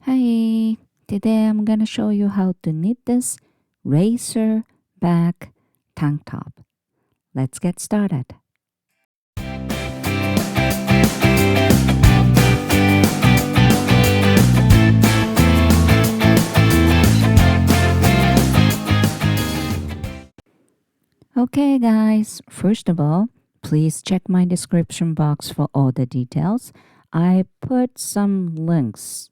Hi, today I'm gonna show you how to knit this racer back tank top. Let's get started. Okay guys, first of all, please check my description box for all the details. I put some links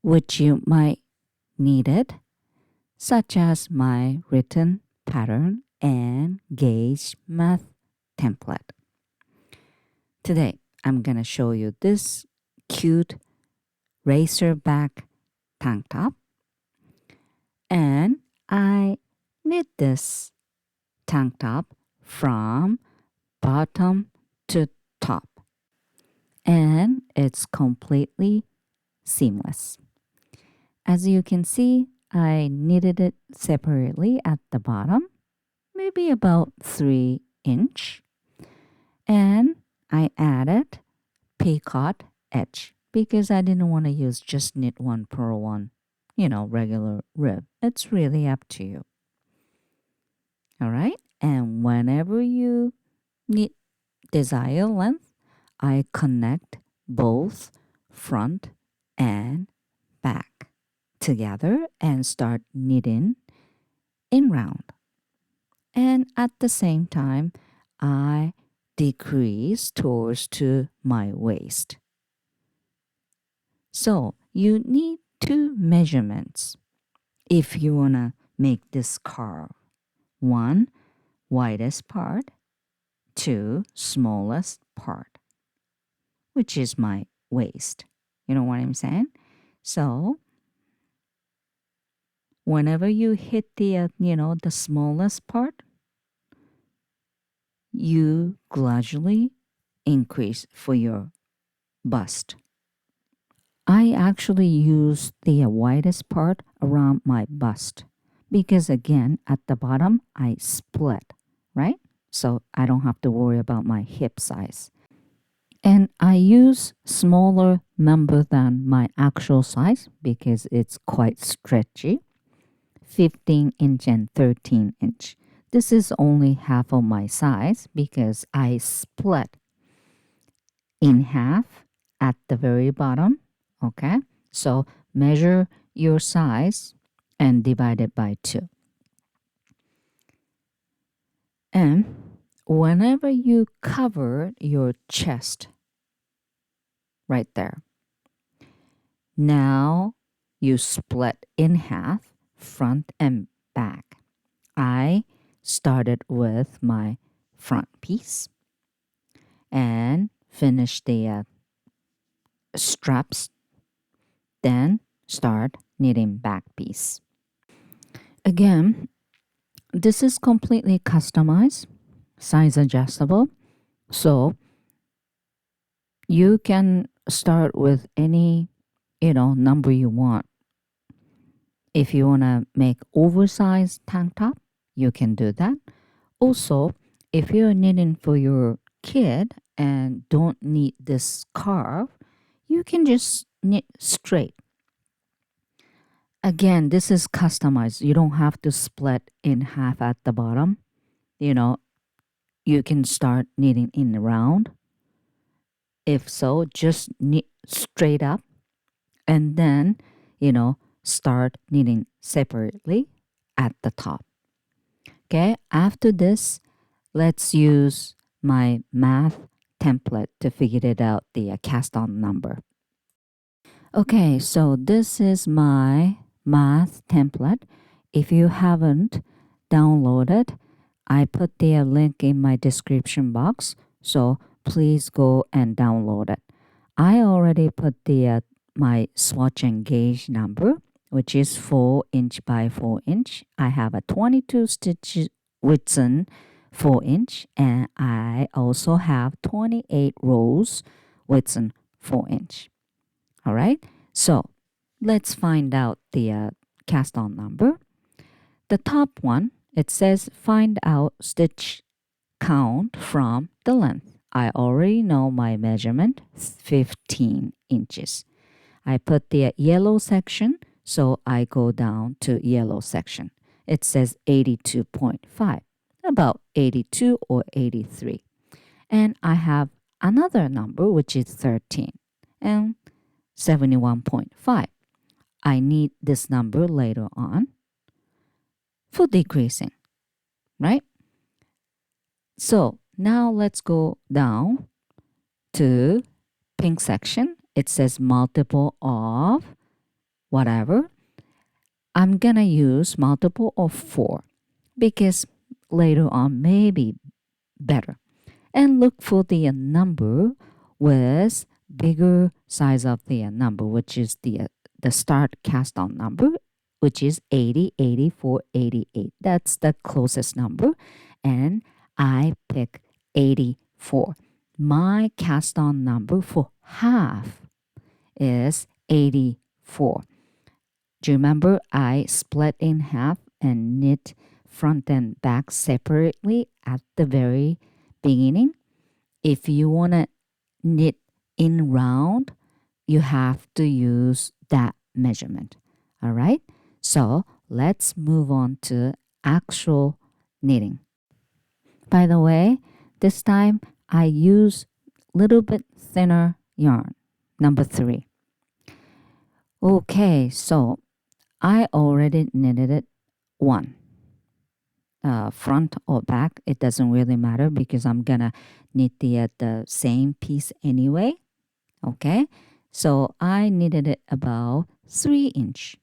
which you might need it, such as my written pattern and gauge math template. Today, I'm gonna show you this cute racer back tank top, and I knit this tank top from bottom to top, and it's completely seamless. As you can see, I knitted it separately at the bottom, maybe about 3 inch, and I added PICOT edge because I didn't want to use just knit one purl one, regular rib. It's really up to you. All right. And whenever you knit desired length, I connect both front and back together and start knitting in round. And at the same time, I decrease towards to my waist. So you need two measurements if you want to make this curve. One, widest part. Two, smallest part, which is my waist. You know what I'm saying? So whenever you hit the, the smallest part, you gradually increase for your bust. I actually use the widest part around my bust because again, at the bottom, I split, right? So I don't have to worry about my hip size. And I use smaller number than my actual size because it's quite stretchy. 15-inch and 13-inch. This is only half of my size because I split in half at the very bottom. Okay, so measure your size and divide it by 2. And whenever you cover your chest, right there, now you split in half, front and back. I started with my front piece and finished the straps, then start knitting back piece. Again, this is completely customized, size adjustable, so you can start with any number you want. If you want to make oversized tank top, you can do that. Also, if you're knitting for your kid and don't need this curve, you can just knit straight. Again, this is customized. You don't have to split in half at the bottom. You can start knitting in round. If so, just knit straight up and then, start knitting separately at the top. Okay, after this, let's use my math template to figure it out, the cast on number. Okay, so this is my math template. If you haven't downloaded, I put the link in my description box, so please go and download it. I already put the my swatch and gauge number, which is 4-inch by 4-inch. I have a 22 stitch width 4-inch, and I also have 28 rows width 4-inch. All right, so let's find out the cast on number. The top one, it says find out stitch count from the length. I already know my measurement, 15 inches. I put the yellow section, so I go down to yellow section. It says 82.5, about 82 or 83. And I have another number, which is 13, and 71.5. I need this number later on for decreasing, right? So now let's go down to pink section. It says multiple of whatever. I'm gonna use multiple of 4 because later on may be better. And look for the number with bigger size of the number, which is the start cast on number, which is 80, 84, 88. That's the closest number. And I pick 84. My cast on number for half is 84. Do you remember I split in half and knit front and back separately at the very beginning? If you want to knit in round, you have to use that measurement. All right? So let's move on to actual knitting. By the way, this time I use little bit thinner yarn, number 3. Okay, so I already knitted it 1. Front or back, it doesn't really matter because I'm gonna knit the same piece anyway. Okay, so I knitted it about 3 inch,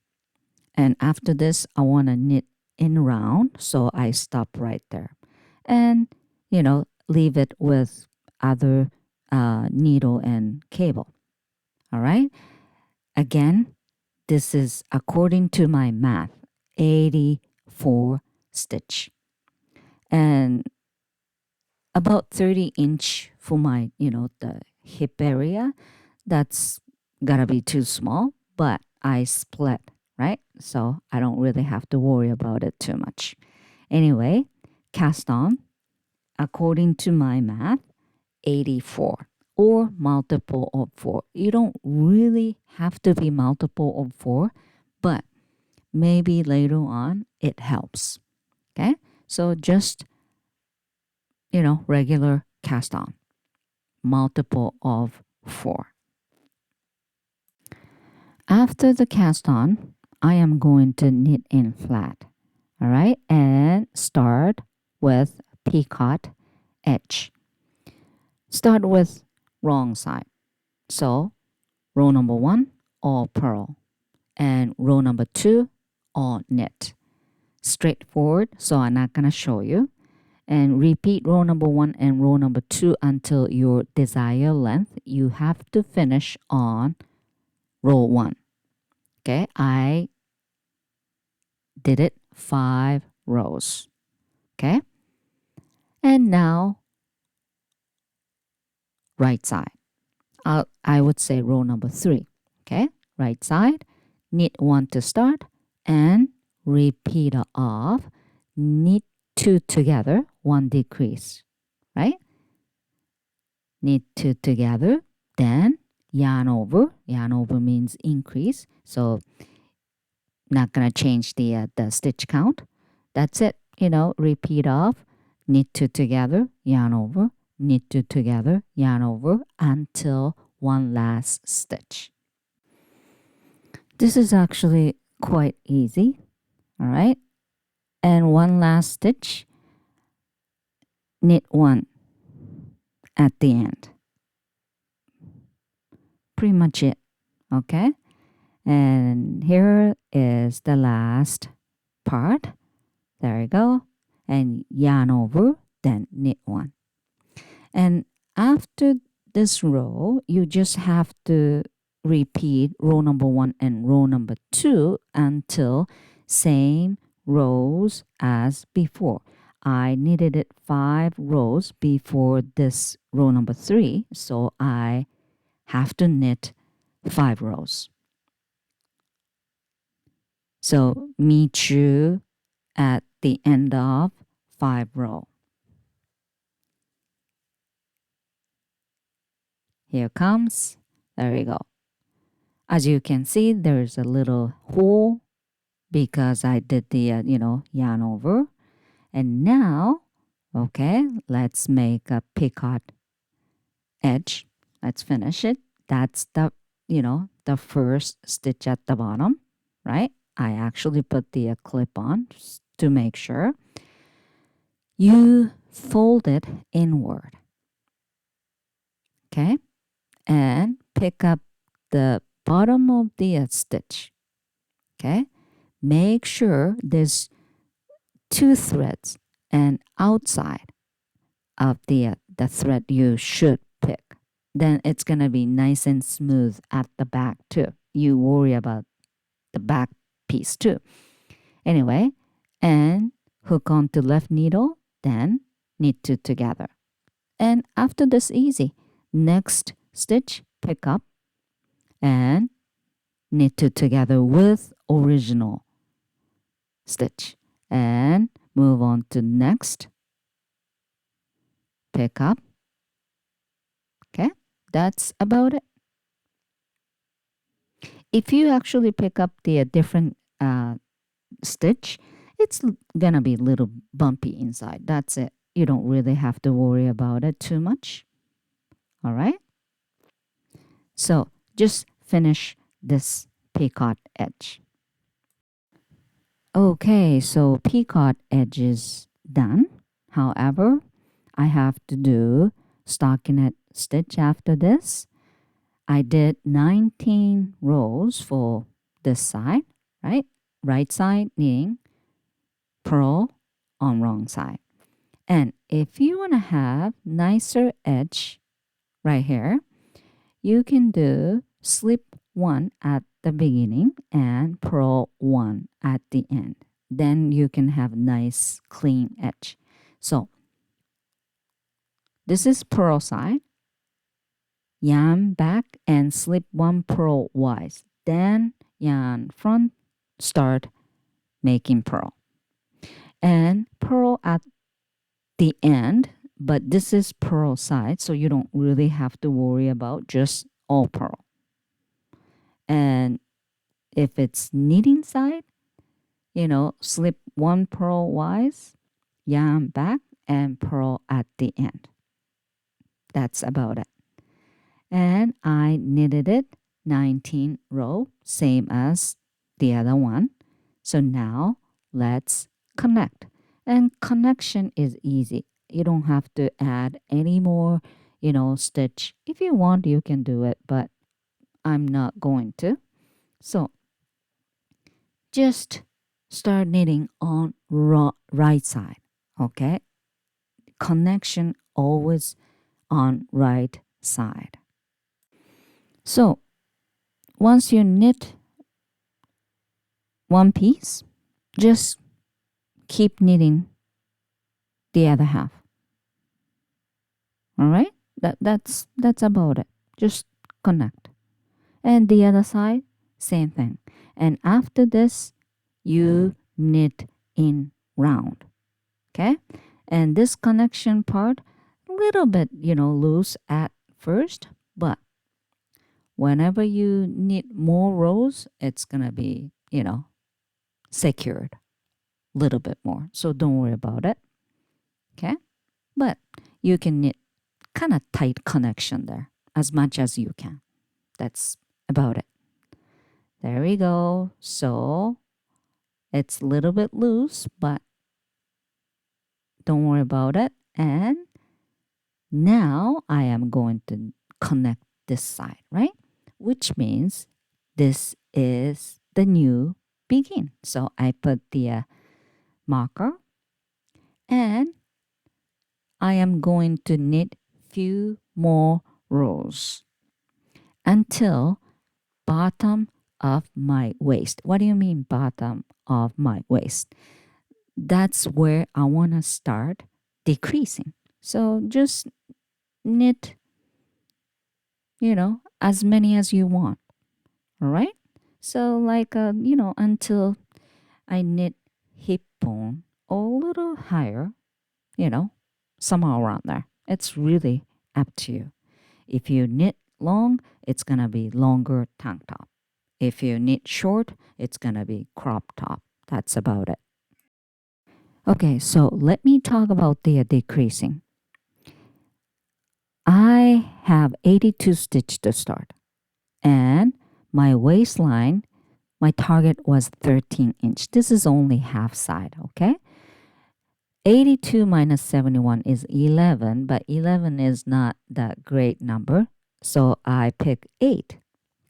and after this I want to knit in round, so I stop right there and leave it with other needle and cable. All right, again, this is according to my math, 84 stitch, and about 30 inch for my the hip area. That's gotta be too small, but I split, right? So I don't really have to worry about it too much. Anyway, cast on according to my math, 84 or multiple of 4. You don't really have to be multiple of 4, but maybe later on it helps. Okay, so just regular cast on, multiple of 4. After the cast on, I am going to knit in flat. All right, and start with PICOT edge. Start with wrong side. So row number 1, all purl, and row number 2, all knit. Straightforward, so I'm not gonna show you. And repeat row number 1 and row number 2 until your desired length. You have to finish on row 1. Okay, I did it 5 rows. Okay, and now right side. I would say row number 3. Okay, right side, knit 1 to start and repeat of knit 2 together, 1 decrease, right? Knit 2 together, then yarn over. Yarn over means increase, so not gonna change the stitch count. That's it. Repeat of knit 2 together, yarn over, knit 2 together, yarn over until one last stitch. This is actually quite easy. All right, and one last stitch, knit 1 at the end. Pretty much it. Okay, and here is the last part. There you go, and yarn over, then knit 1. And after this row, you just have to repeat row number 1 and row number 2 until same rows as before. I knitted it 5 rows before this row number 3, so I have to knit 5 rows. So meet you at the end of 5 row. Here comes. There you go. As you can see, there's a little hole because I did the, yarn over. And now, okay, let's make a picot edge. Let's finish it. That's the, the first stitch at the bottom, right? I actually put the clip on to make sure. You fold it inward, okay? And pick up the bottom of the stitch, okay? Make sure there's 2 threads and outside of the thread you should pick. Then it's going to be nice and smooth at the back too. You worry about the back piece too. Anyway, and hook onto left needle, then knit 2 together. And after this, easy. Next stitch, pick up and knit 2 together with original stitch. And move on to next, pick up. Okay, that's about it. If you actually pick up the different stitch, it's gonna be a little bumpy inside. That's it. You don't really have to worry about it too much. All right. So just finish this picot edge. Okay, so picot edge is done. However, I have to do stockinette stitch after this. I did 19 rows for this side, right? Right side knitting, purl on wrong side. And if you want to have nicer edge right here, you can do slip 1 at the beginning and purl 1 at the end. Then you can have nice clean edge. So this is purl side, yarn back and slip 1 purl wise. Then yarn front, start making purl. And purl at the end, but this is purl side, so you don't really have to worry about just all purl. And if it's knitting side, slip 1 purl wise, yarn back and purl at the end. That's about it. And I knitted it 19 row, same as the other one. So now let's connect. And connection is easy. You don't have to add any more, stitch. If you want, you can do it, but I'm not going to. So just start knitting on right side, okay? Connection always on right side. So once you knit one piece, just keep knitting the other half. All right? That's about it. Just connect. And the other side, same thing. And after this, you knit in round. Okay? And this connection part, a little bit, loose at first, but whenever you knit more rows, it's going to be, secured a little bit more. So don't worry about it. Okay? But you can knit kind of tight connection there as much as you can. That's about it. There we go. So it's a little bit loose, but don't worry about it. And now I am going to connect this side, right? Which means this is the new begin. So I put the marker and I am going to knit few more rows until bottom of my waist. What do you mean bottom of my waist? That's where I want to start decreasing. So just knit, as many as you want. All right? So like, until I knit hip bone a little higher, somewhere around there. It's really up to you. If you knit long, it's going to be longer tank top. If you knit short, it's gonna be crop top. That's about it. Okay, so let me talk about the decreasing. I have 82 stitch to start, and my waistline, my target was 13 inch. This is only half side, okay? 82 minus 71 is 11, but 11 is not that great number, so I pick 8,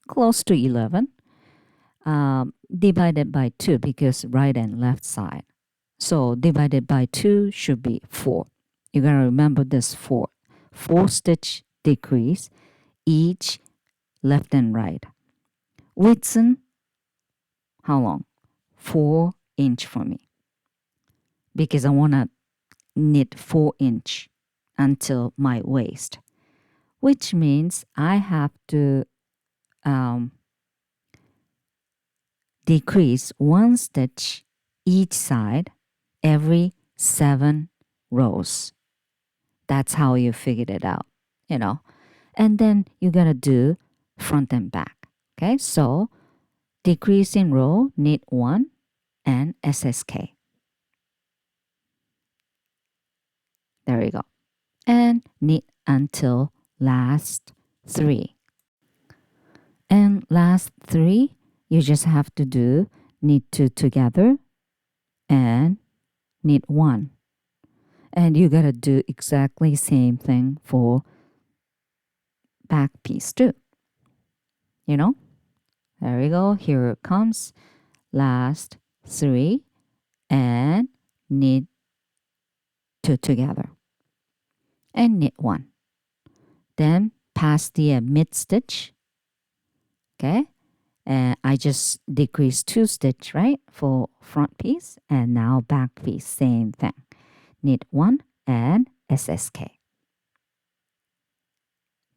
close to 11, divided by 2 because right and left side. So divided by 2 should be 4. You gotta remember this 4. 4 stitch decrease each left and right. Width, how long? 4 inch for me. Because I wanna knit 4 inch until my waist. Which means I have to decrease 1 stitch each side every 7 rows. That's how you figured it out, you know. And then you gotta do front and back. Okay, so decreasing row, knit 1 and SSK. There you go. And knit until last 3. And last 3, you just have to do knit 2 together and knit 1. And you gotta do exactly same thing for back piece too. You know? There we go. Here it comes. Last 3 and knit 2 together. And knit 1. Then pass the mid stitch. Okay? And I just decreased 2 stitch, right? For front piece. And now back piece. Same thing. Knit 1 and SSK.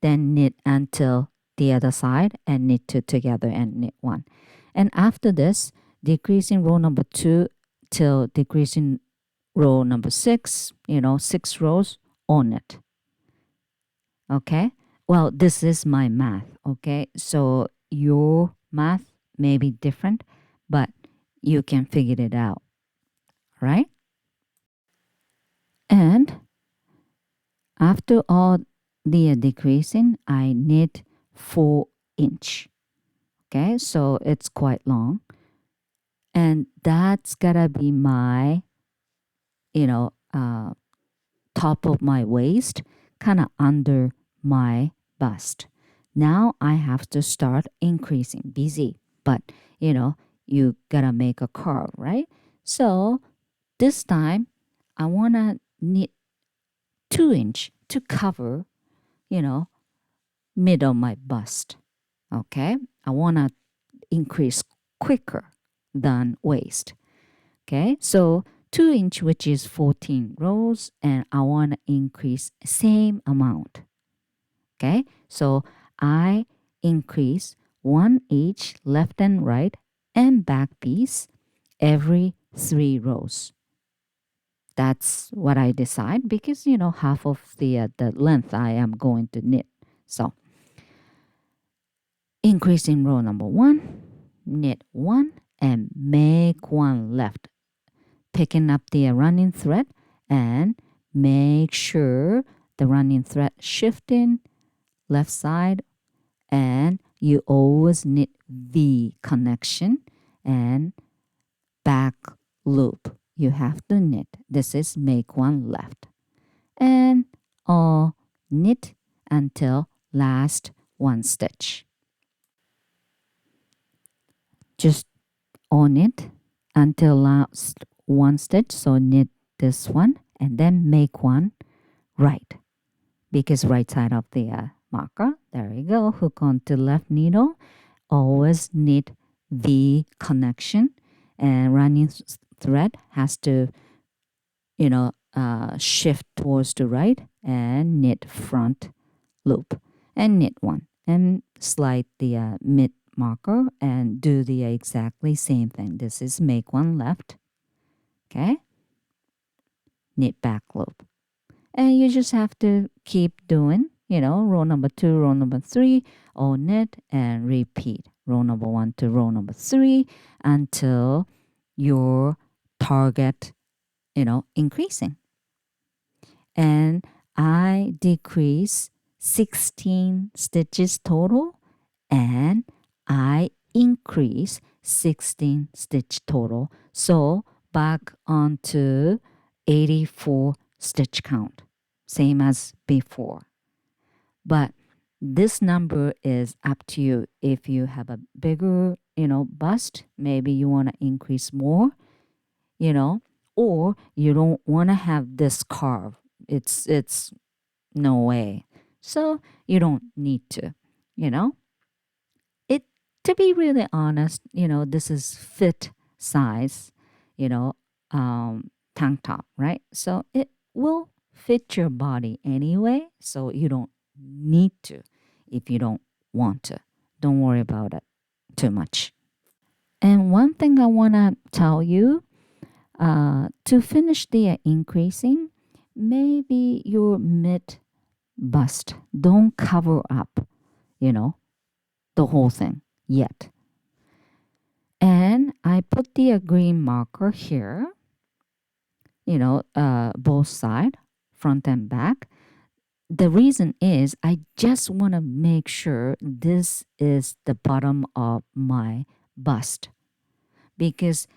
Then knit until the other side and knit 2 together and knit 1. And after this, decreasing row number 2 till decreasing row number 6, 6 rows on it. Okay? Well, this is my math, okay? So your math may be different, but you can figure it out, right? And after all the decreasing, I knit 4 inch. Okay, so it's quite long. And that's gotta be my, top of my waist, kind of under my bust. Now I have to start increasing. Busy, but you gotta make a curve, right? So this time I wanna knit 2 inch to cover, mid of my bust. Okay, I wanna increase quicker than waist. Okay, so 2 inch, which is 14 rows, and I want to increase same amount. Okay, so I increase 1 each left and right and back piece every 3 rows. That's what I decide because half of the length I am going to knit. So increase in row number 1, knit 1 and make 1 left, picking up the running thread and make sure the running thread shifting left side, and you always knit V connection and back loop. You have to knit. This is make 1 left and knit until last 1 stitch. Just on it until last 1 stitch. So knit this one and then make 1 right, because right side of the marker. There you go. Hook onto left needle. Always knit V connection, and running thread has to shift towards the right and knit front loop and knit 1 and slide the mid marker and do the exactly same thing. This is make 1 left. Okay, knit back loop, and you just have to keep doing row number 2, row number 3, all knit and repeat. row number 1 to row number 3 until your target, increasing. And I decrease 16 stitches total, and I increase 16 stitch total. So back onto 84 stitch count, same as before. But this number is up to you. If you have a bigger, bust, maybe you want to increase more, or you don't want to have this curve. It's no way. So you don't need to, It, to be really honest, this is fit size, tank top, right? So it will fit your body anyway. So you don't need to if you don't want to. Don't worry about it too much. And one thing I want to tell you, to finish the increasing, maybe your mid bust don't cover up, the whole thing yet. And I put the green marker here, both side, front and back. The reason is I just want to make sure this is the bottom of my bust, because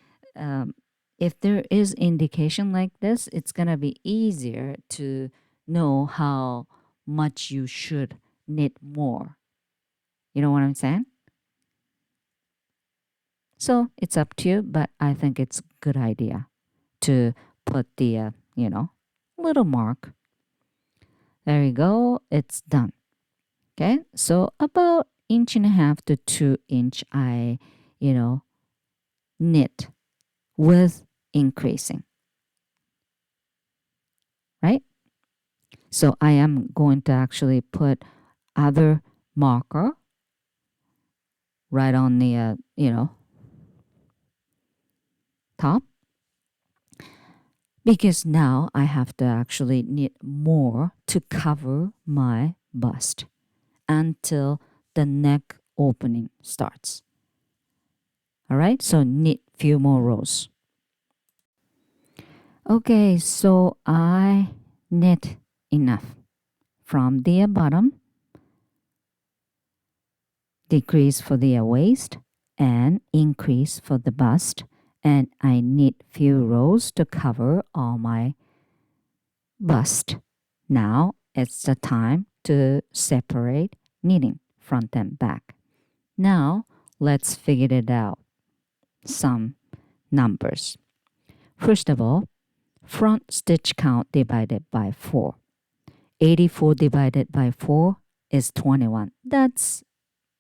if there is indication like this, it's going to be easier to know how much you should knit more. You know what I'm saying? So it's up to you, but I think it's a good idea to put the, little mark. There you go. It's done. Okay. So about 1.5 to 2 inch, I, knit with increasing. Right? So I am going to actually put other marker right on the, top, because now I have to actually knit more to cover my bust until the neck opening starts. All right, so knit few more rows. Okay, so I knit enough from the bottom, decrease for the waist, and increase for the bust, and I knit few rows to cover all my bust. Now it's the time to separate knitting front and back. Now let's figure it out. Some numbers. First of all, front stitch count divided by 4. 84 divided by 4 is 21. That's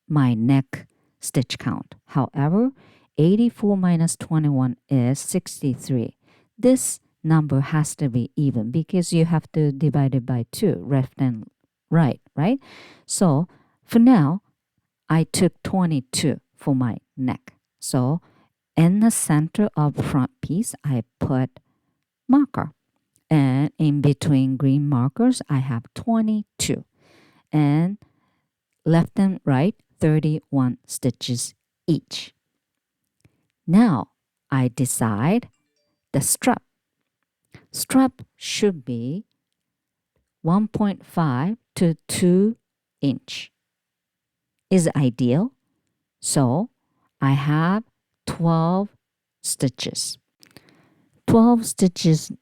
my neck stitch count. However, 84 minus 21 is 63. This number has to be even because you have to divide it by 2, left and right? So for now, I took 22 for my neck. So in the center of front piece, I put marker. And in between green markers, I have 22. And left and right, 31 stitches each. Now, I decide the strap. Strap should be 1.5 to 2 inch. Is ideal. So, I have 12 stitches. 12 stitches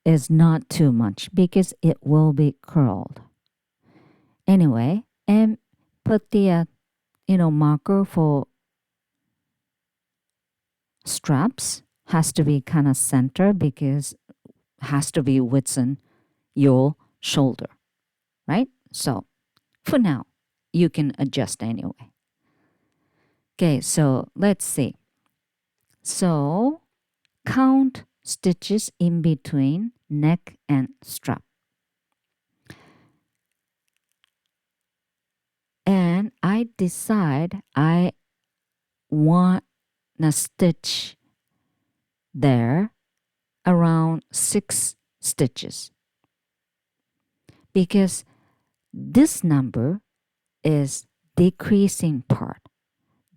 is not too much because it will be curled. Anyway, and put the marker for straps has to be kind of center because has to be within your shoulder, right? So for now, you can adjust anyway. Okay, so let's see. So count stitches in between neck and strap. And I decide I want to stitch there around 6 stitches because this number is decreasing part.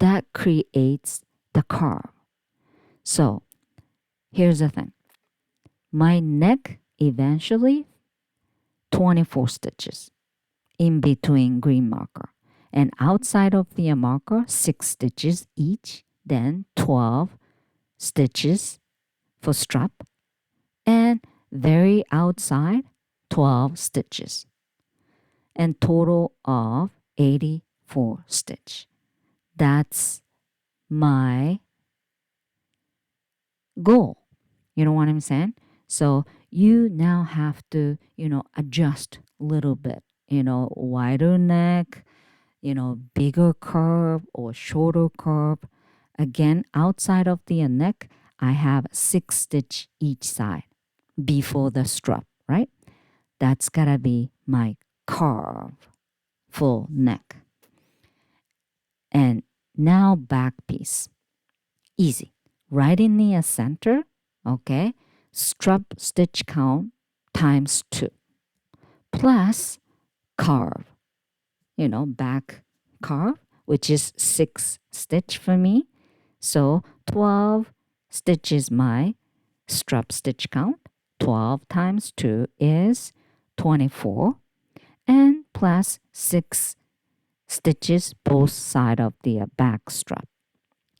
that creates the curve. So here's the thing. My neck eventually 24 stitches in between green marker, and outside of the marker 6 stitches each, then 12 stitches for strap, and very outside 12 stitches, and total of 84 stitch. That's my goal. You know what I'm saying? So you now have to, adjust a little bit, wider neck, bigger curve or shorter curve. Again, outside of the neck, I have 6 stitch each side before the strap, right? That's gotta be my curve, full neck. And now back piece. Easy. Right in the center, okay, strap stitch count times 2 plus curve, back curve, which is 6 stitch for me. So 12 stitches my strap stitch count. 12 times 2 is 24, and plus 6 stitches both side of the back strap.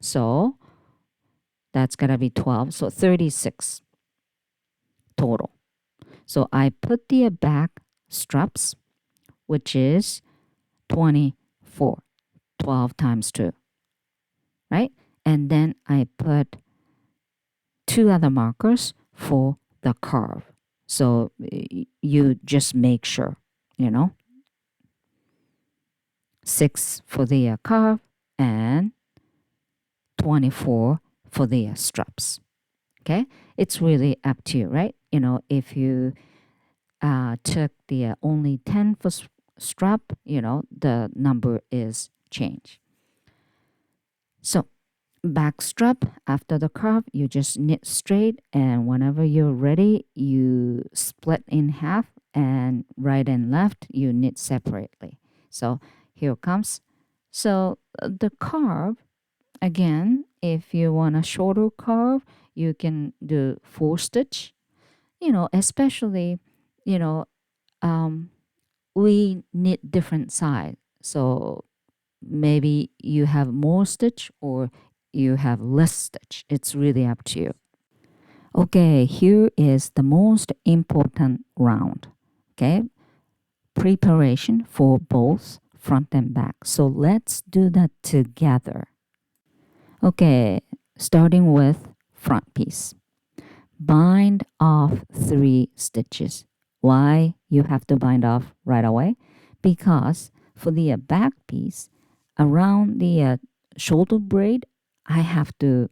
So that's gonna be 12, so 36 total. So I put the back straps, which is 24, 12 times 2, right? And then I put 2 other markers for the curve. So you just make sure, 6 for the curve and 24 for the straps. Okay, it's really up to you, right? If you took the only 10 for strap, the number is changed. So back strap, after the curve, you just knit straight, and whenever you're ready, you split in half, and right and left, you knit separately. So here comes. So the curve, again, if you want a shorter curve, you can do 4 stitch. Especially, we knit different size. So maybe you have more stitch or you have less stitch. It's really up to you. Okay, here is the most important round. Okay, preparation for both front and back. So let's do that together. Okay, starting with front piece. Bind off 3 stitches. Why you have to bind off right away? Because for the back piece, around the shoulder braid, I have to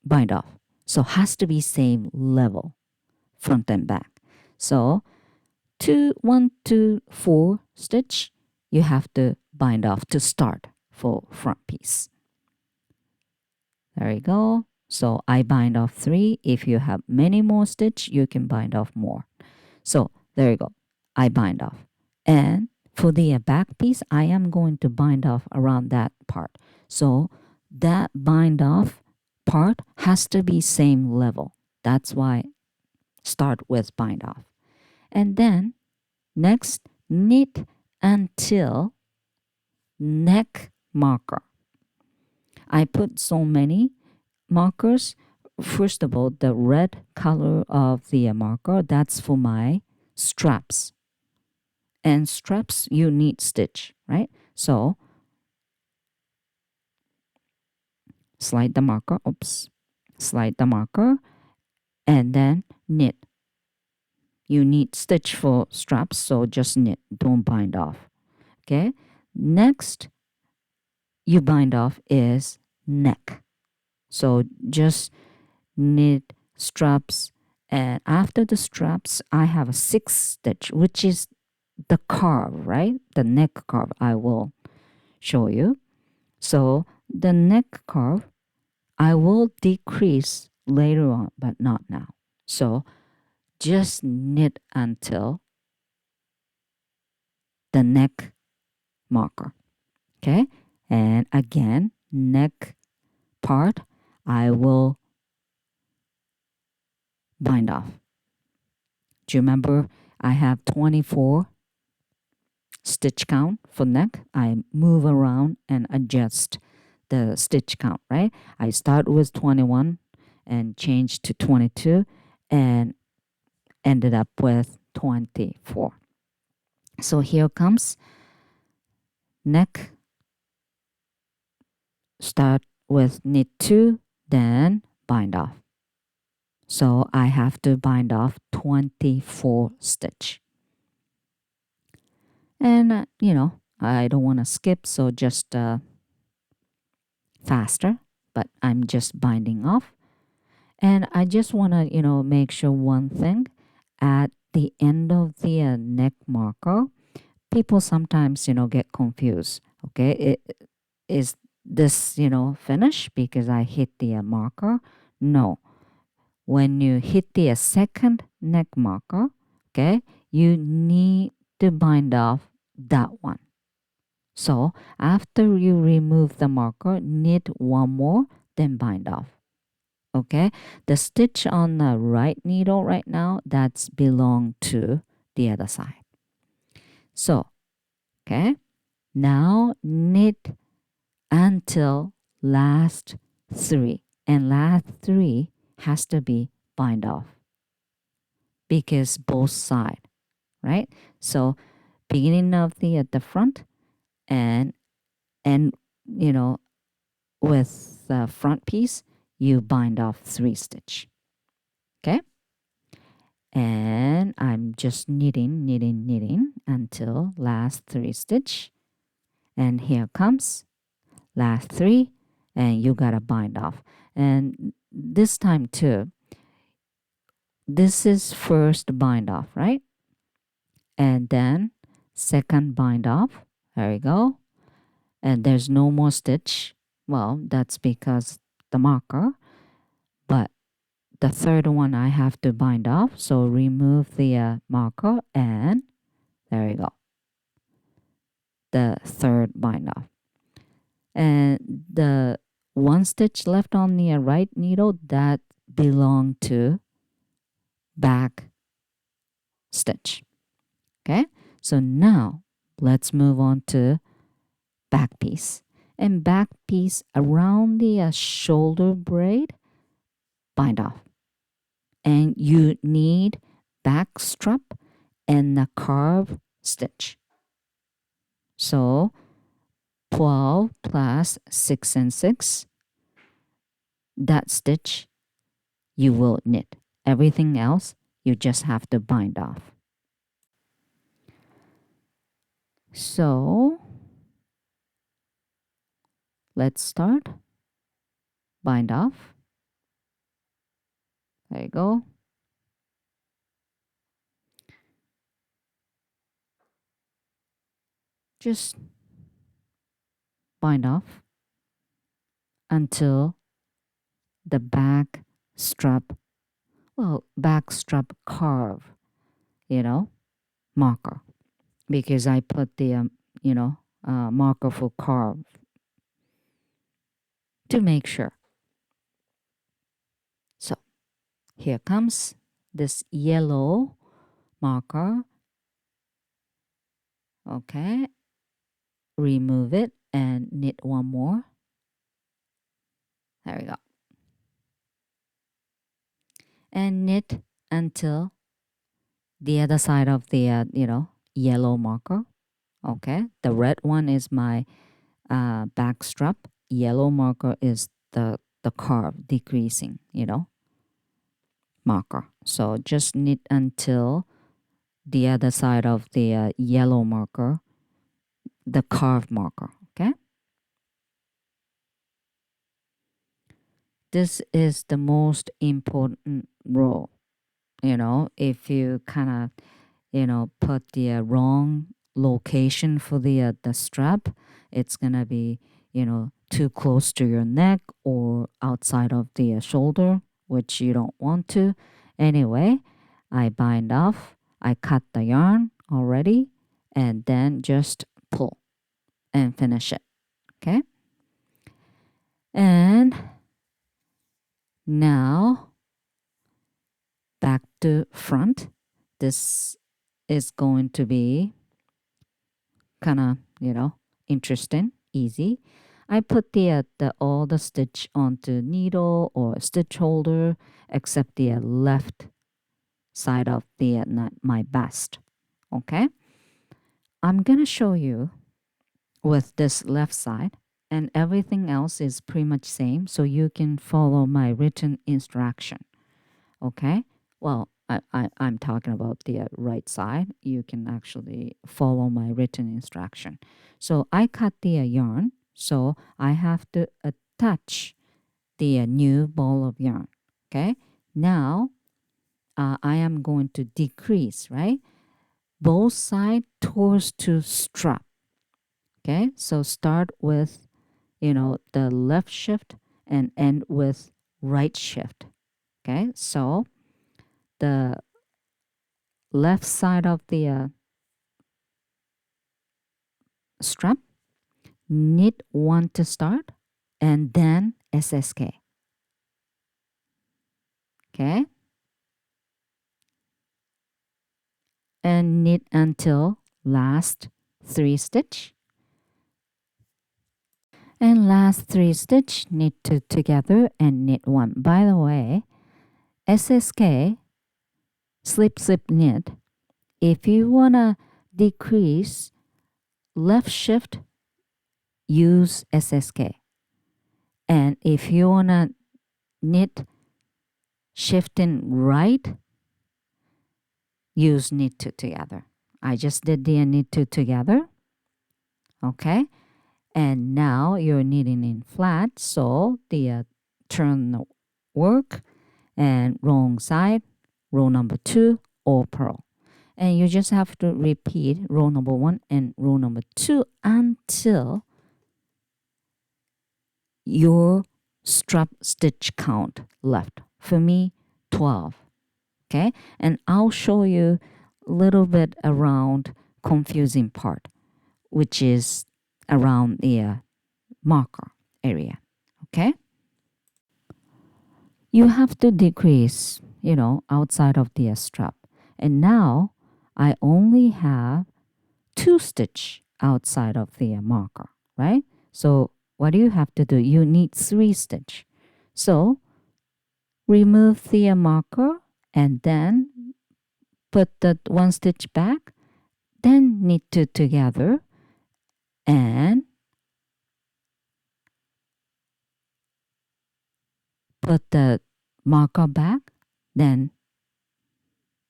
bind off. So has to be same level, front and back. So 1, 2, 4 stitch, you have to bind off to start for front piece. There you go. So I bind off 3. If you have many more stitch, you can bind off more. So there you go. I bind off. And for the back piece, I am going to bind off around that part. So that bind off part has to be same level. That's why start with bind off. And then next, knit until neck marker. I put so many markers. First of all, the red color of the marker, that's for my straps. And straps, you need stitch, right? So slide the marker, slide the marker, and then knit. You need stitch for straps, so just knit, don't bind off. Okay, next you bind off is neck. So just knit straps, and after the straps I have a 6 stitch, which is the curve, right? The neck curve I will show you. So the neck curve I will decrease later on, but not now. So just knit until the neck marker. Okay, And again, neck part, I will bind off. Do you remember I have 24 stitch count for neck? I move around and adjust the stitch count, right? I start with 21 and change to 22 and ended up with 24. So here comes neck, start with knit 2, then bind off. So I have to bind off 24 stitch. And, I don't want to skip, so just faster, but I'm just binding off. And I just want to, make sure one thing. At the end of the neck marker, people sometimes, get confused. Okay, is this, finished because I hit the marker? No. When you hit the second neck marker, okay, you need to bind off that one. So after you remove the marker, knit one more, then bind off. Okay, the stitch on the right needle right now, that's belong to the other side. So, okay, now knit until last 3, and last 3 has to be bind off because both side, right? So beginning of the at the front and with the front piece, you bind off 3 stitch. Okay, and I'm just knitting until last 3 stitch, and here comes last 3, and you gotta bind off. And this time too, this is first bind off, right? And then second bind off. There we go. And there's no more stitch. Well, that's because the marker, but the third one I have to bind off, so remove the marker, and there we go, the third bind off. And the one stitch left on the right needle, that belong to back stitch. Okay, so now let's move on to back piece. And back piece around the shoulder braid, bind off. And you need back strap and the carve stitch. So 12 plus 6 and 6, that stitch you will knit. Everything else you just have to bind off. So let's start. Bind off. There you go. Just bind off until the back strap, back strap carve, marker. Because I put the, marker for carve to make sure. So here comes this yellow marker. Okay, remove it and knit one more. There we go. And knit until the other side of the, yellow marker. Okay, the red one is my back strap. Yellow marker is the carve, decreasing, marker. So just knit until the other side of the yellow marker, the carved marker. Okay, this is the most important row. If you kind of put the wrong location for the strap, it's gonna be too close to your neck or outside of the shoulder, which you don't want to. Anyway, I bind off. I cut the yarn already, and then just pull and finish it. Okay. And now back to front. This is going to be kind of, interesting, easy. I put the all the stitch onto needle or stitch holder except the left side of the my bust. Okay. I'm gonna show you with this left side, and everything else is pretty much same, so you can follow my written instruction. Okay. Well, I'm talking about the right side. You can actually follow my written instruction. So I cut the yarn, so I have to attach the new ball of yarn. Okay. Now I am going to decrease, right? Both side towards to strap. Okay. So start with, the left shift and end with right shift. Okay. So the left side of the strap, knit 1 to start, and then SSK. Okay. And knit until last 3 stitch. And last 3 stitch, knit 2 together and knit 1. By the way, SSK, slip, slip, knit. If you want to decrease left shift, use SSK. And if you want to knit shifting right, use knit 2 together. I just did the knit 2 together. Okay. And now you're knitting in flat. So the turn work and wrong side, row number 2 or purl. And you just have to repeat row number 1 and row number 2 until your strap stitch count left. For me, 12. Okay, and I'll show you a little bit around confusing part, which is around the marker area. Okay, you have to decrease, outside of the strap. And now I only have 2 stitch outside of the marker, right? So what do you have to do? You need 3 stitch. So remove the marker and then put the 1 stitch back, then knit 2 together and put the marker back, then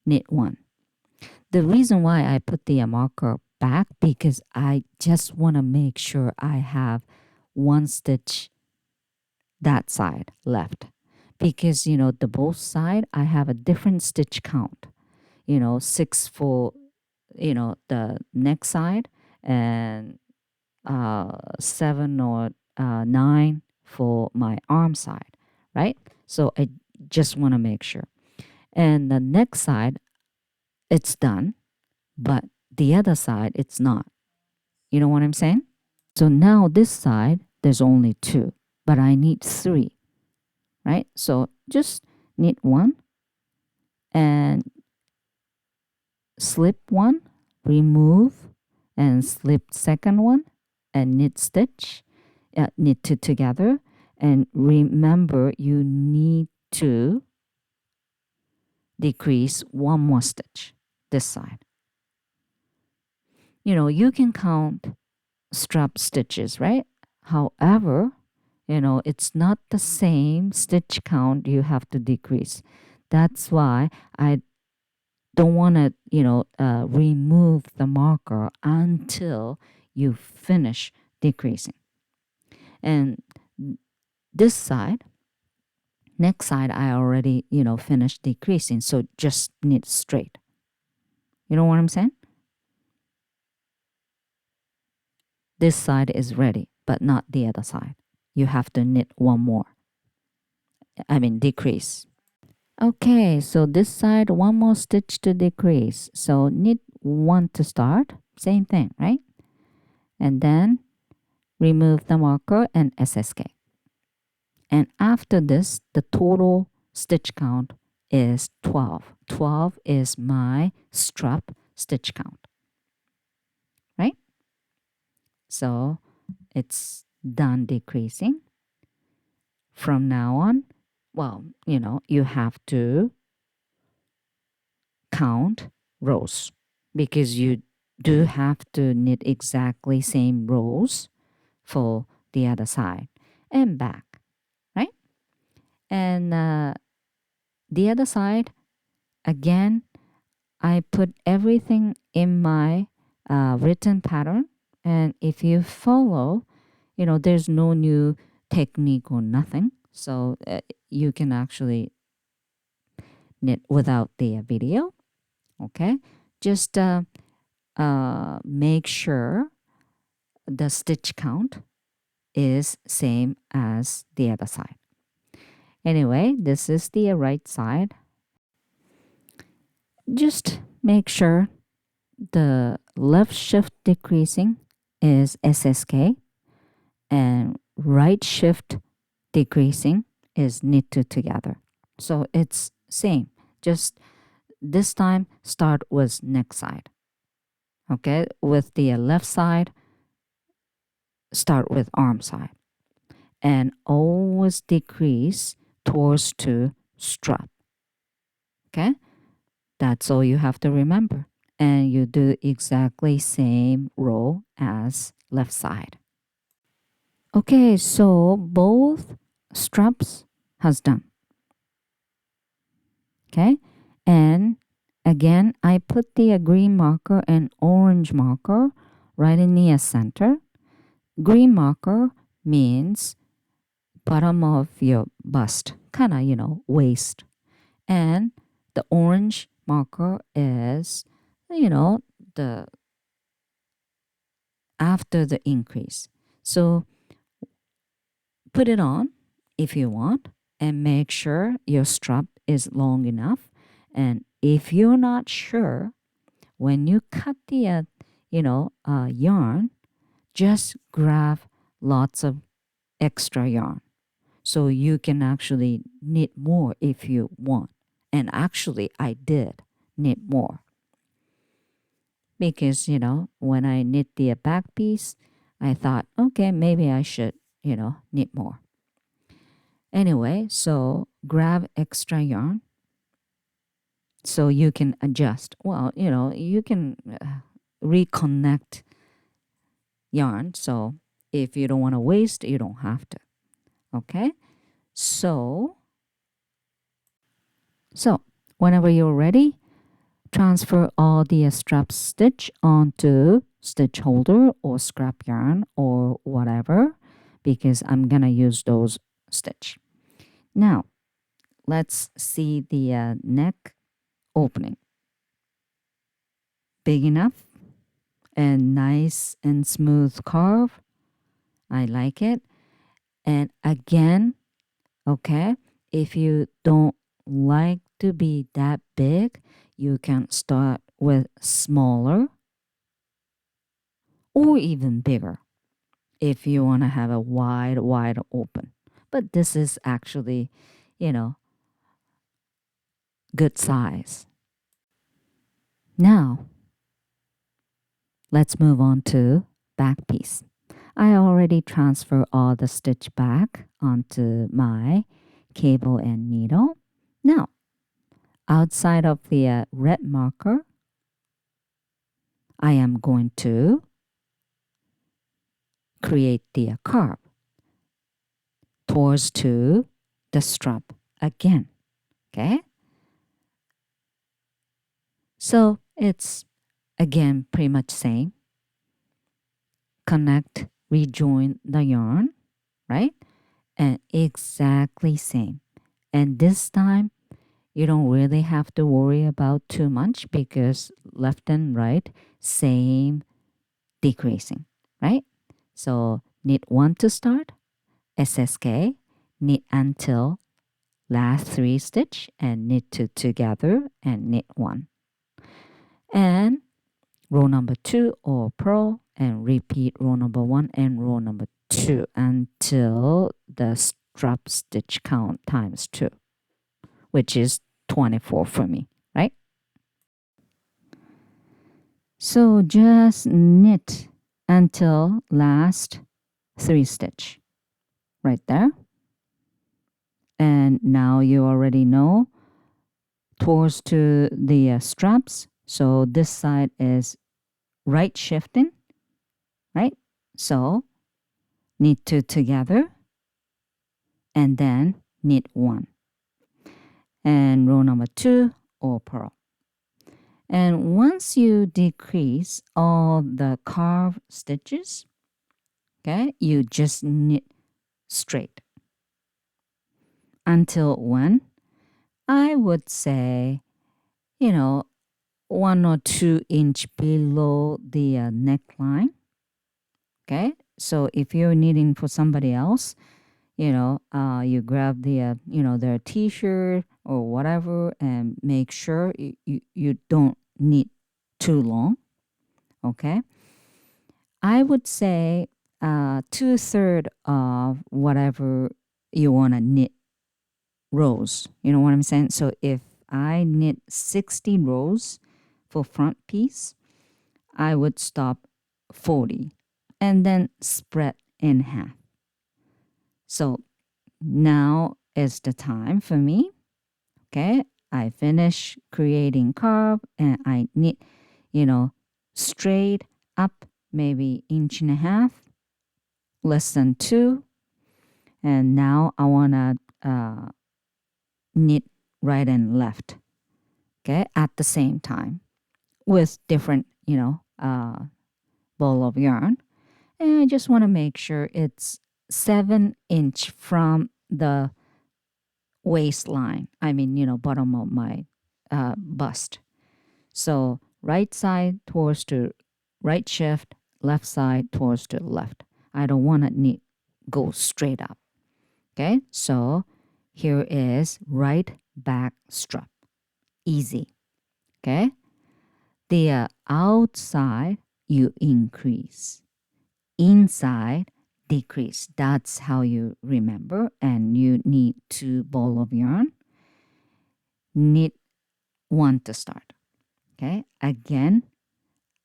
knit 1. The reason why I put the marker back, because I just want to make sure I have 1 stitch that side left, because the both side I have a different stitch count, 6 for the neck side and 7 or 9 for my arm side, right? So I just want to make sure. And the neck side, it's done, but the other side, it's not. You know what I'm saying? So now this side, there's only 2, but I need 3, right? So just knit 1 and slip 1, remove and slip second one and knit stitch, knit 2 together. And remember, you need to decrease 1 more stitch this side. You can count strap stitches, right? However, it's not the same stitch count you have to decrease. That's why I don't want to, remove the marker until you finish decreasing. And this side, next side, I already, finished decreasing. So just knit straight. You know what I'm saying? This side is ready, but not the other side. You have to knit 1 more. Decrease. Okay, so this side, 1 more stitch to decrease. So knit 1 to start. Same thing, right? And then remove the marker and SSK. And after this, the total stitch count is 12. 12 is my strap stitch count, right? So it's done decreasing. From now on, well, you have to count rows because you do have to knit exactly same rows for the other side and back, right? And the other side, again, I put everything in my written pattern. And if you follow, there's no new technique or nothing. So you can actually knit without the video. Okay. Just make sure the stitch count is same as the other side. Anyway, this is the right side. Just make sure the left shift decreasing is SSK and right shift decreasing is knit two together. So it's same. Just this time start with neck side. Okay, with the left side, start with arm side. And always decrease towards to strap. Okay, that's all you have to remember. And you do exactly same row as left side. Okay, so both straps has done. Okay, and again, I put the green marker and orange marker right in the center. Green marker means bottom of your bust, kind of, waist. And the orange marker is, the after the increase. So put it on if you want and make sure your strap is long enough. And if you're not sure, when you cut the, yarn, just grab lots of extra yarn. So you can actually knit more if you want. And actually, I did knit more. Because, when I knit the back piece, I thought, okay, maybe I should, knit more. Anyway, so grab extra yarn so you can adjust. Well, you can reconnect yarn. So if you don't want to waste, you don't have to. Okay? So whenever you're ready, transfer all the strap stitch onto stitch holder or scrap yarn or whatever, because I'm gonna use those stitch. Now, let's see the neck opening. Big enough and nice and smooth curve. I like it. And again, okay, if you don't like to be that big, you can start with smaller or even bigger if you want to have a wide open. But this is actually, good size. Now, let's move on to back piece. I already transfer all the stitch back onto my cable and needle. Now, outside of the red marker, I am going to create the curve towards to the strap again. Okay? So it's again pretty much same. Connect, rejoin the yarn, right? And exactly same. And this time, you don't really have to worry about too much because left and right, same decreasing, right? So knit 1 to start, SSK, knit until last 3 stitch and knit 2 together and knit 1. And row number 2 or purl and repeat row number 1 and row number 2 until the strap stitch count times 2, which is 24 for me, right? So just knit until last 3 stitch right there. And now you already know towards to the straps. So this side is right shifting, right? So knit 2 together and then knit 1. And row number 2 or purl. And once you decrease all the carved stitches, okay, you just knit straight until when? I would say, 1 or 2 inch below the neckline. Okay, so if you're knitting for somebody else, you grab the their t-shirt or whatever and make sure you don't knit too long. Okay, I would say 2/3 of whatever you want to knit rows. You know what I'm saying? So if I knit 60 rows for front piece, I would stop 40 and then spread in half. So now is the time for me. Okay, I finish creating curve and I knit, straight up maybe 1.5 inches, less than 2. And now I want to knit right and left, okay, at the same time with different, ball of yarn. And I just want to make sure it's 7 inch from the waistline. I mean, bottom of my bust. So right side towards to right shift, left side towards to left. I don't want to knit go straight up. Okay, so here is right back strap. Easy. Okay, the outside you increase, inside decrease. That's how you remember. And you need 2 ball of yarn. Knit 1 to start. Okay, again,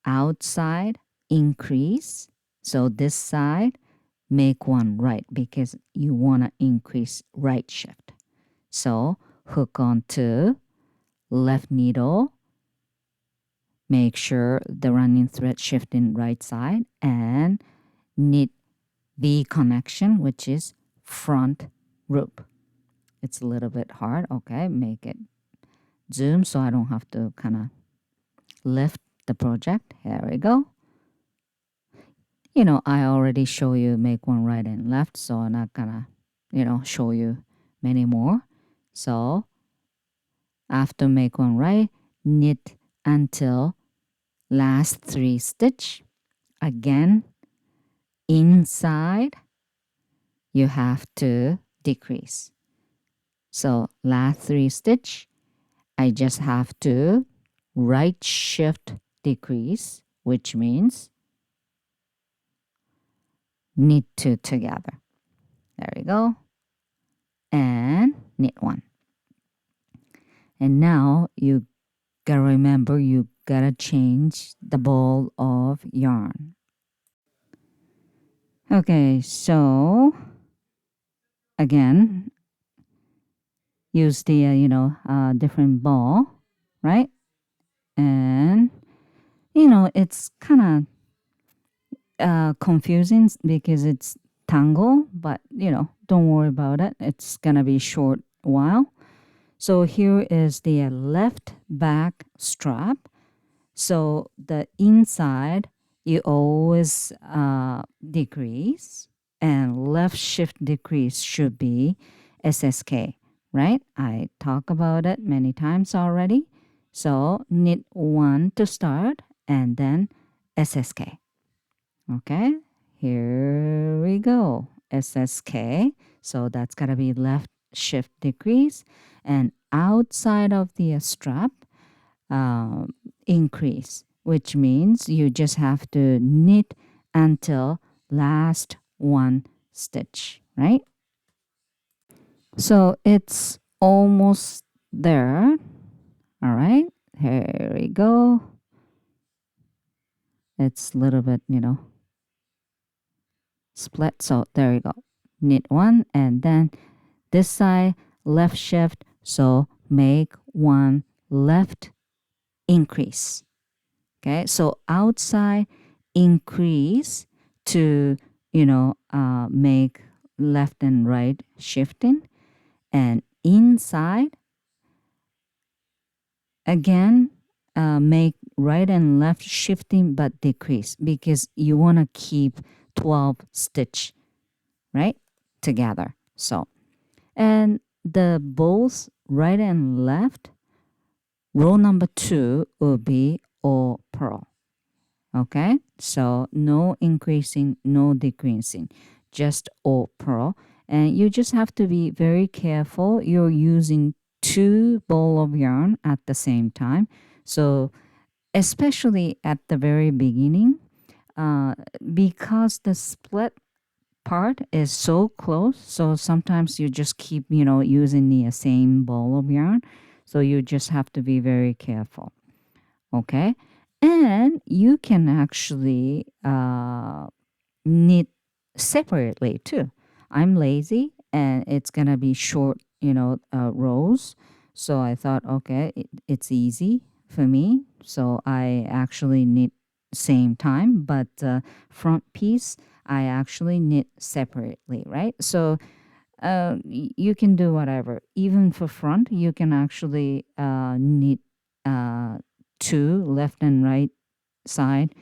outside increase. So this side make 1 right because you want to increase right shift. So hook onto left needle. Make sure the running thread shift in right side and knit V connection, which is front loop. It's a little bit hard. Okay, make it zoom so I don't have to kind of lift the project. Here we go. I already show you make 1 right and left, so I'm not gonna, show you many more. So after make 1 right, knit until last 3 stitch. Again, inside you have to decrease. So last 3 stitch, I just have to right shift decrease, which means knit 2 together. There we go. And knit 1. And now you gotta remember you gotta change the ball of yarn. Okay, so again, use the different ball, right? And it's kind of confusing because it's tangle, but don't worry about it. It's gonna be short while. So here is the left back strap. So the inside you always decrease, and left shift decrease should be SSK, right? I talk about it many times already. So knit 1 to start and then SSK. Okay, here we go. SSK. So that's gotta be left shift decrease, and outside of the strap increase, which means you just have to knit until last one stitch, right? So it's almost there. All right, here we go. It's a little bit, split. So there we go. Knit one, and then this side left shift. So make one left increase. Okay, so outside increase to make left and right shifting, and inside again make right and left shifting but decrease, because you want to keep 12 stitch, right, together. So, and the both right and left row number 2 will be all purl. Okay, so no increasing, no decreasing, just all purl. And you just have to be very careful. You're using 2 ball of yarn at the same time. So especially at the very beginning, because the split part is so close, so sometimes you just keep using the same ball of yarn, so you just have to be very careful. Okay, and you can actually knit separately too. I'm lazy and it's gonna be short rows, so I thought, okay, it's easy for me, so I actually knit same time, but front piece I actually knit separately, right? So you can do whatever. Even for front, you can actually knit two left and right side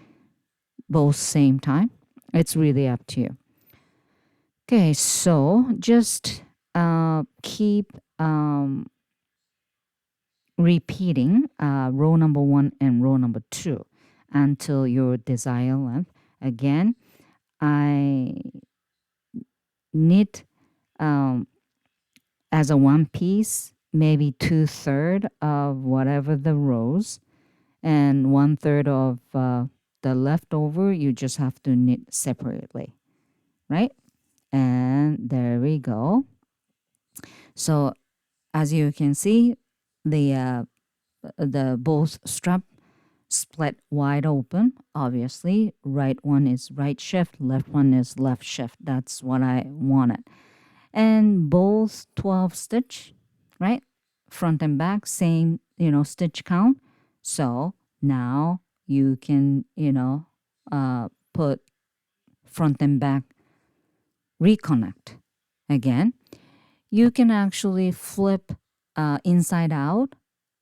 both same time. It's really up to you. Okay, so just keep repeating row number 1 and row number 2 until your desired length. Again, I knit as a one piece, maybe 2/3 of whatever the rows, and 1/3 of the leftover you just have to knit separately, right? And there we go. So as you can see, the both strap split wide open. Obviously, right one is right shift, left one is left shift. That's what I wanted. And both 12 stitch, right? Front and back, same, stitch count. So now you can, put front and back reconnect. Again, you can actually flip inside out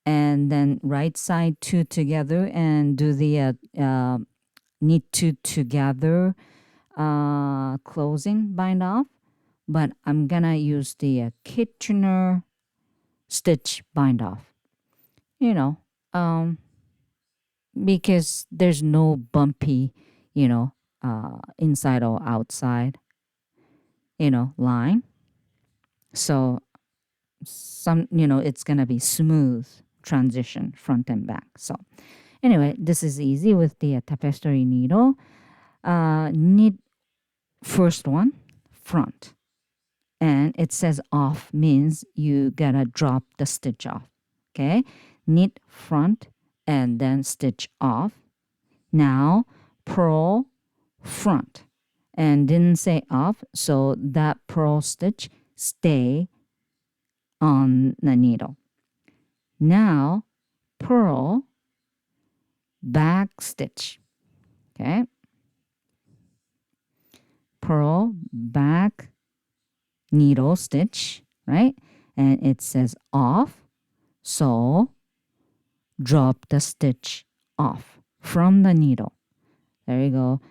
and then right side two together and do the knit two together closing bind off. But I'm gonna use the Kitchener stitch bind off, you know, because there's no bumpy, inside or outside, line. So it's gonna be smooth transition front and back. So anyway, this is easy with the tapestry needle. Knit first one front, and it says off means you gotta drop the stitch off. Okay, knit front and then stitch off. Now purl front and didn't say off, so that purl stitch stay on the needle. Now purl back stitch. Okay, purl back needle stitch, right? And it says off, so drop the stitch off from the needle. There you go.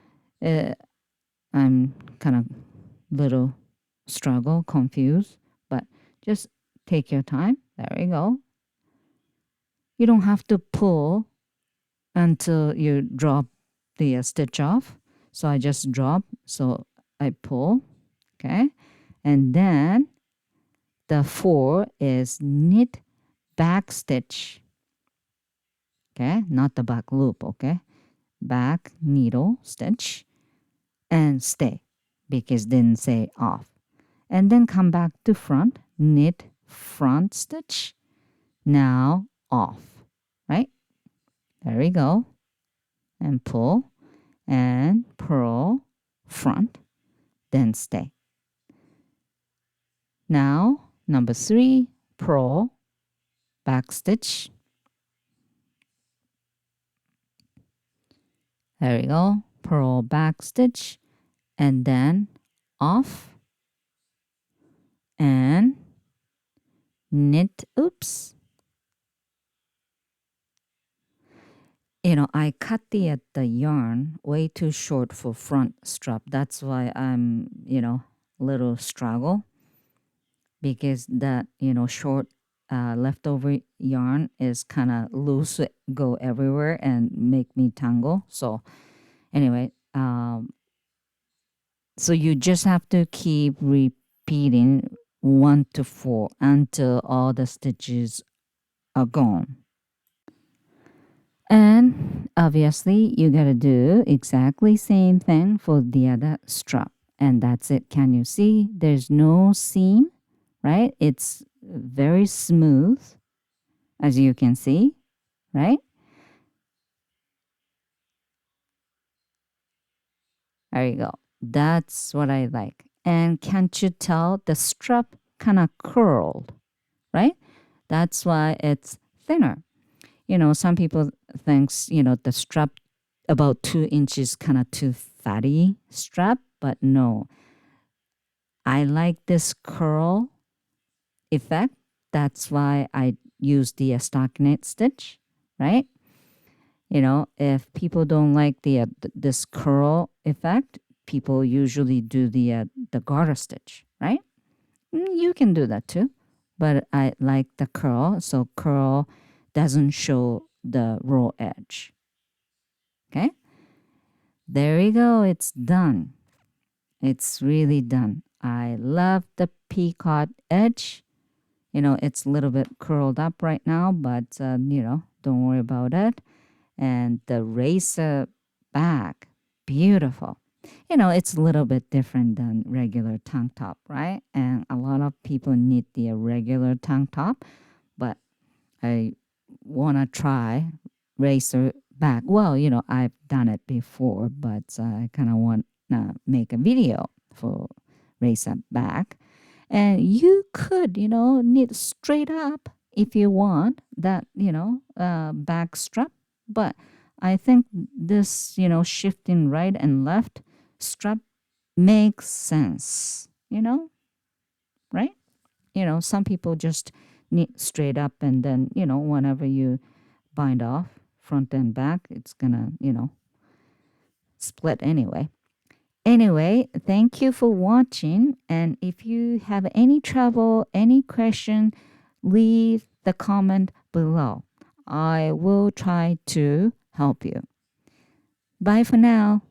I'm kind of little struggle, confused, but just take your time. There we go. You don't have to pull until you drop the stitch off. So I just drop, so I pull, okay? And then the 4 is knit back stitch, okay? Not the back loop, okay? Back needle stitch, and stay because didn't say off. And then come back to front, knit front stitch, now off, right? There we go. And pull and purl front, then stay. Now, number 3, purl, back stitch. There we go. Purl back stitch and then off and knit. Oops. I cut the yarn way too short for front strap. That's why I'm, little struggle because that, short leftover yarn is kind of loose, go everywhere and make me tangle. So anyway, so you just have to keep repeating 1 to 4 until all the stitches are gone. And obviously you gotta do exactly same thing for the other strap. And that's it. Can you see? There's no seam, right? It's very smooth, as you can see, right? There you go. That's what I like. And can't you tell the strap kind of curled, right? That's why it's thinner. Some people thinks, the strap about 2 inches kind of too fatty strap, but no. I like this curl effect. That's why I use the stockinette stitch, right? If people don't like this curl effect, people usually do the garter stitch, right? You can do that too, but I like the curl, so curl doesn't show the raw edge. Okay, there we go. It's done. It's really done. I love the PICOT edge. It's a little bit curled up right now, but don't worry about it. And the racer back, beautiful. It's a little bit different than regular tank top, right? And a lot of people need the regular tank top, but I want to try racer back. Well, I've done it before, but I kind of want to make a video for racer back. And you could, knit straight up if you want that, back strap. But I think this, shifting right and left strap makes sense, right? Some people just knit straight up and then, whenever you bind off front and back, it's gonna, split anyway. Anyway, thank you for watching. And if you have any trouble, any question, leave the comment below. I will try to help you. Bye for now.